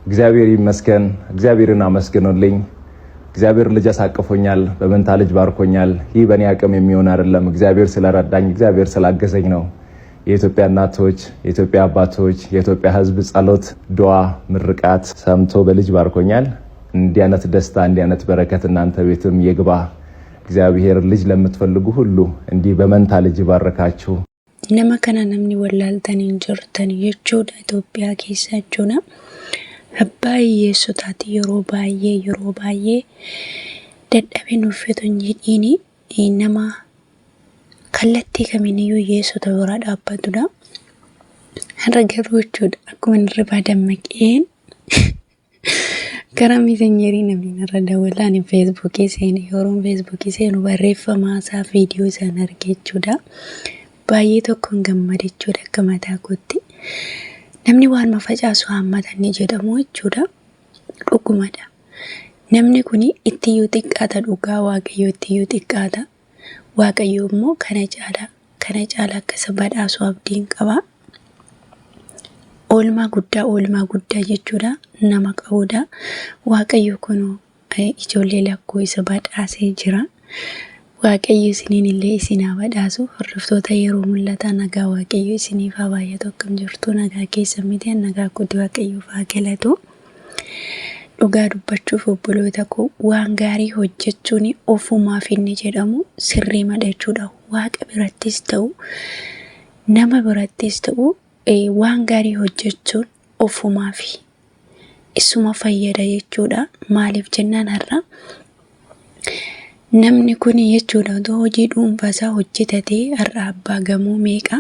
እግዚአብሔር ይመስገን። እግዚአብሔርን አመስግኑልኝ። እግዚአብሔር ልጅ አሳቅፎኛል፣ በመንታ ልጅ ባርኮኛል። ይህ በእኔ አቅም የሚሆን አይደለም። እግዚአብሔር ስለረዳኝ፣ እግዚአብሔር ስላገዘኝ ነው። የኢትዮጵያ እናቶች፣ የኢትዮጵያ አባቶች፣ የኢትዮጵያ ሕዝብ ጸሎት፣ ዱዓ፣ ምርቃት ሰምቶ በልጅ ባርኮኛል። እንዲህ አይነት ደስታ፣ እንዲህ አይነት በረከት እናንተ ቤትም ይግባ። እግዚአብሔር ልጅ ለምትፈልጉ ሁሉ እንዲህ በመንታ ልጅ ይባርካችሁ። nama kana namni wallaaltanii jirtan jechuudha Itoophiyaa keessa jechuudha. Baay'ee sotaati yeroo baay'ee dadhabeen uffatan jedhiini nama kallattii kamiiniyyuu yeessota bira dhaabbatudha. Har'a garuu jechuudha akkuma irraa dammaqeen karaa miisenyerii namni irra dawalaan feesbuukii seene yeroo feesbuukii seenu barreeffama isaa viidiyoo isaan arge jechuudha. Baay'ee tokkoon gammade jechuudha akka mataa kootti. Namni waan mafacaasu hammatanii jedhamu jechuudha. Dhugumadha. Namni kun ittiyyuu xiqqaata dhugaa Waaqayyoo ittiyuu xiqqaata. Waaqayyoo immoo kana caala akka isa badhaasu abdiin qaba. Oolmaa guddaa jechuudha nama qabudha. Waaqayyo kun ijollee lakkuu isa badhaasee jira. Waaqayyo isiniin illee isinaa badhaasu. Hordoftoota yeroo mul'ata nagaa Waaqayyo isiniif haa baay'atu akkam jirtu. Nagaa keessa miti nagaa guddii Waaqayyoof haa galatu. Dhugaa dubbachuuf obboloota koo waan gaarii hojjechuun ofumaaf inni jedhamu sirrii madhachuudha. Waaqa birattis ta'u nama birattis ta'u waan gaarii hojjechuun ofumaaf isuma fayyada jechuudha. Maaliif jennaan har'a namni kun jechuudha hojii dhuunfaasaa hojjetatee har'a abbaa gamoo meeqa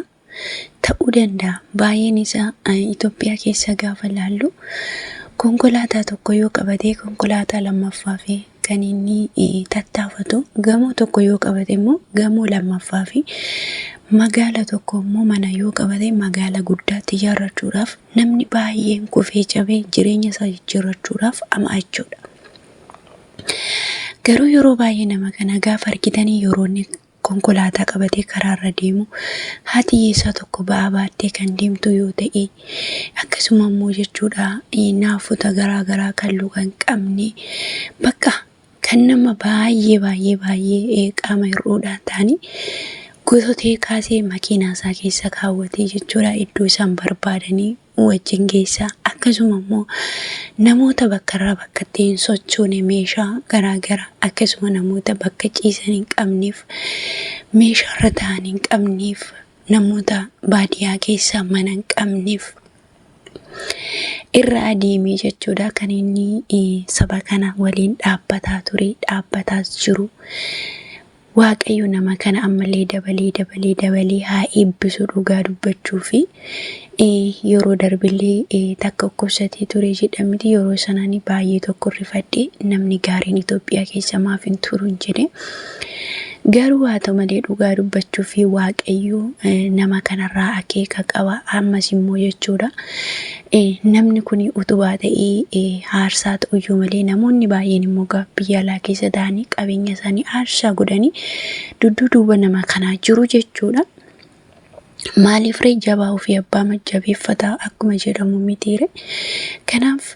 ta'uu danda'a. Baay'een isaa Itoophiyaa keessa gaafa laallu konkolaataa tokko yoo qabatee konkolaataa lammaffaa fi kan inni tattaafatu gamoo tokko yoo qabate immoo gamoo lammaffaa fi magaala tokko immoo mana yoo qabate magaala guddaatti ijaarrachuudhaaf namni baay'een kufee cabee jireenya isaa jijjiirrachuudhaaf amaachuudha. Garuu yeroo baay'ee nama kana gaafa argitanii yeroo inni konkolaataa qabatee karaarra deemu haati hiyyeessaa tokko ba'aa baattee kan deemtu yoo ta'e akkasuma immoo jechuudha naafota garaagaraa kalluu kan qabne bakka kan nama baay'ee qaama hir'uudhaan ta'anii goototee kaasee makiinaa isaa keessa kaawwatee jechuudha iddoo isaan barbaadanii wajjin geessaa. Akkasuma immoo namoota bakkarraa bakkatti hin sochoone meeshaa garaagaraa akkasuma namoota bakka ciisan hin qabneef meeshaa irra ta'an hin qabneef namoota baadiyyaa keessaa mana hin qabneef irra adeemee jechuudha kan inni saba kana waliin dhaabbataa jiru. Waaqayyo nama kana ammallee dabalee haa eebbisu dhugaa dubbachuu fi yeroo darbillee takka dhukkubsatee ture jedhamti yeroo sanaan baay'ee tokko rifadhe namni gaariin Itoophiyaa keessa maaf hin turun jedhe. Garuu haa ta'u malee dhugaa dubbachuu fi Waaqayyo nama kanarraa akeeka qaba. Ammas immoo jechuudha namni kun utubaa ta'ee aarsaa ta'uyyuu malee namoonni baay'een immoo biyya alaa keessa ta'anii qabeenya isaanii aarsaa godhanii dudduuba nama kanaa jiru jechuudha. Maaliif ree jabaa ofii abbaa majjabeeffataa akkuma jedhamu mitiire. Kanaaf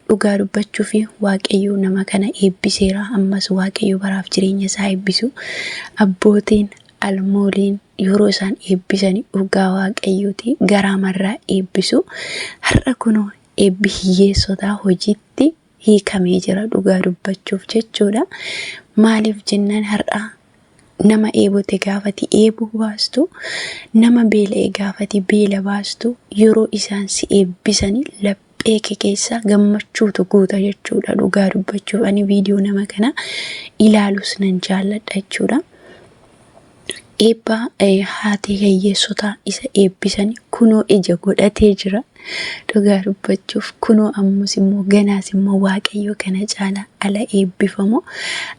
dhugaa dubbachuu fi Waaqayyo nama kana eebbiseera. Ammas Waaqayyo baraaf jireenya isaa eebbisu. Abbootiin almooliin yeroo isaan eebbisanii dhugaa Waaqayyooti garaamarraa eebbisu. Har'a kunoo eebbi hiyyeessotaa hojiitti hiikamee jira dhugaa dubbachuuf jechuudha. Maaliif jennaan har'a nama eebote gaafati eebuu baastu nama beela'e gaafati beela baastu yeroo isaan si eebbisanii laphee keessa gammachuutu guuta jechuudha. Dhugaa dubbachuuf ani viidiyoo nama kana ilaalus nan jaalladha jechuudha. Eebba haati hiyyeessotaa isa eebbisanii kunoo ija godhatee jira. Dhugaa dubbachuuf kunoo ammus immoo ganaas immoo Waaqayyo kana caala ala eebbifamu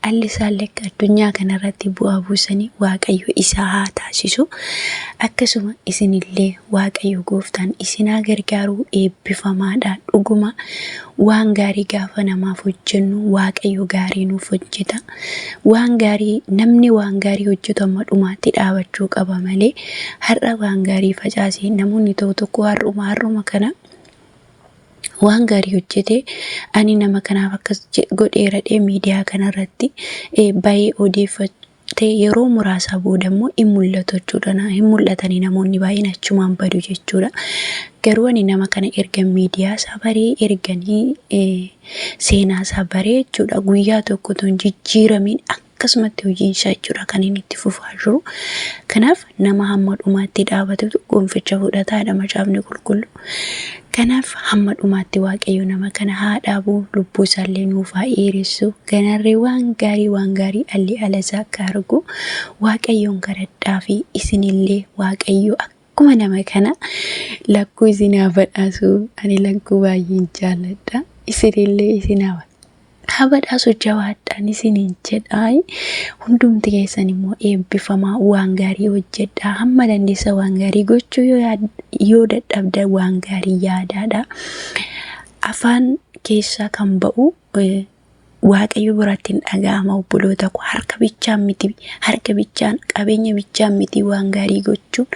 alli isaallee addunyaa kanarratti bu'aa buusanii Waaqayyo isaa haa taasisu. Akkasuma isinillee Waaqayyo gooftaan isinaa gargaaruu eebbifamaadha. Dhuguma waan gaarii gaafa namaaf hojjennu Waaqayyo gaarii nuuf hojjeta. Waan gaarii namni waan gaarii hojjetu amma dhumaatti dhaabachuu qaba malee har'a waan gaarii facaasee namoonni tokko har'uma kana waan gaarii hojjete ani nama kanaaf akkas godheeradhee miidiyaa kanarratti baay'ee odeeffatee yeroo muraasa boodammoo hin mul'atu jechuudha. Hin mul'atanii namoonni baay'een achumaan badu jechuudha. Garuu ani nama kana erga miidiyaa isaa baree erganii seenaa isaa baree jechuudha. Guyyaa tokko tun jijjiiramiin akkasumatti hojiin isaa jechuudha kan inni itti fufaa jiru. Kanaaf nama hamma dhumaatti dhaabatutu gonficha fudhataadha macaafni qulqullu. Kanaaf hamma dhumaatti Waaqayyo nama kana haa dhaabu, lubbuu isaallee nuuf haa dheeressu. Ganarree waan gaarii alli alasaa akka argu Waaqayyoon kadhadhaa fi isinillee Waaqayyo akkuma nama kana lakkuu isin haa badhaasu. Ani lakkuu baay'een jaalladha. Isinillee isin haa badhaasu jawaadhaan isiniin jedhaa. Hundumti keessan immoo eebbifamaa waan gaarii hojjedhaa. Hamma dandeessa waan gaarii gochuu yoo dadhabda waan gaarii yaadaadha. Afaan keessaa kan ba'u Waaqayyo biratti hin dhaga'ama obboloota koo. Harka bichaan miti, harka bichaan qabeenya bichaan miti waan gaarii gochuun.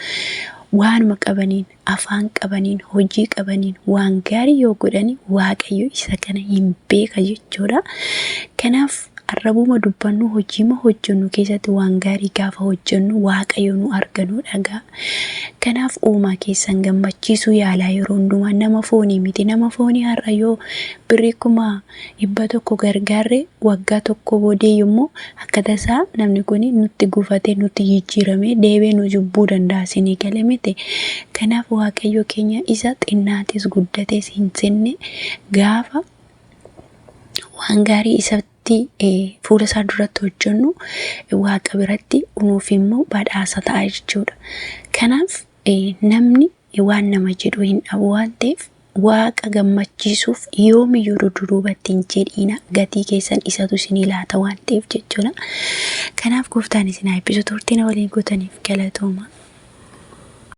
Waanuma qabaniin, afaan qabaniin, hojii qabaniin waan gaarii yoo godhani Waaqayyo isa kana hin beeka jechuudha. Kanaaf arrabuma dubbannu hojiima hojjennu keessatti waan gaarii gaafa hojjennu Waaqayyo nu arganu dhagaa. Kanaaf uumaa keessan gammachiisuu yaalaa yeroo hundumaa nama foonii miti. Nama foonii har'a yoo birrii 100 gargaarre waggaa tokko boodee yommuu akka tasaa namni kun nutti gufatee nutti jijjiiramee deebee nu jubbuu danda'a isinii gale miti. Kanaaf Waaqayyo keenya isa xinnaatis guddates hin senne gaafa waan gaarii isatti fuula isaa duratti hojjennu Waaqa biratti nuuf immoo badhaasa ta'a jechuudha. Kanaaf namni waan nama jedhu hin dhabu waan ta'eef Waaqa gammachiisuuf yoomiyyuu duduubatti hin jedhiina. Gatii keessan isatu isinii laata waan ta'eef jechuudha. Kanaaf gooftaan isin haa eebbisu. Turtii na waliin gootaniif galatooma.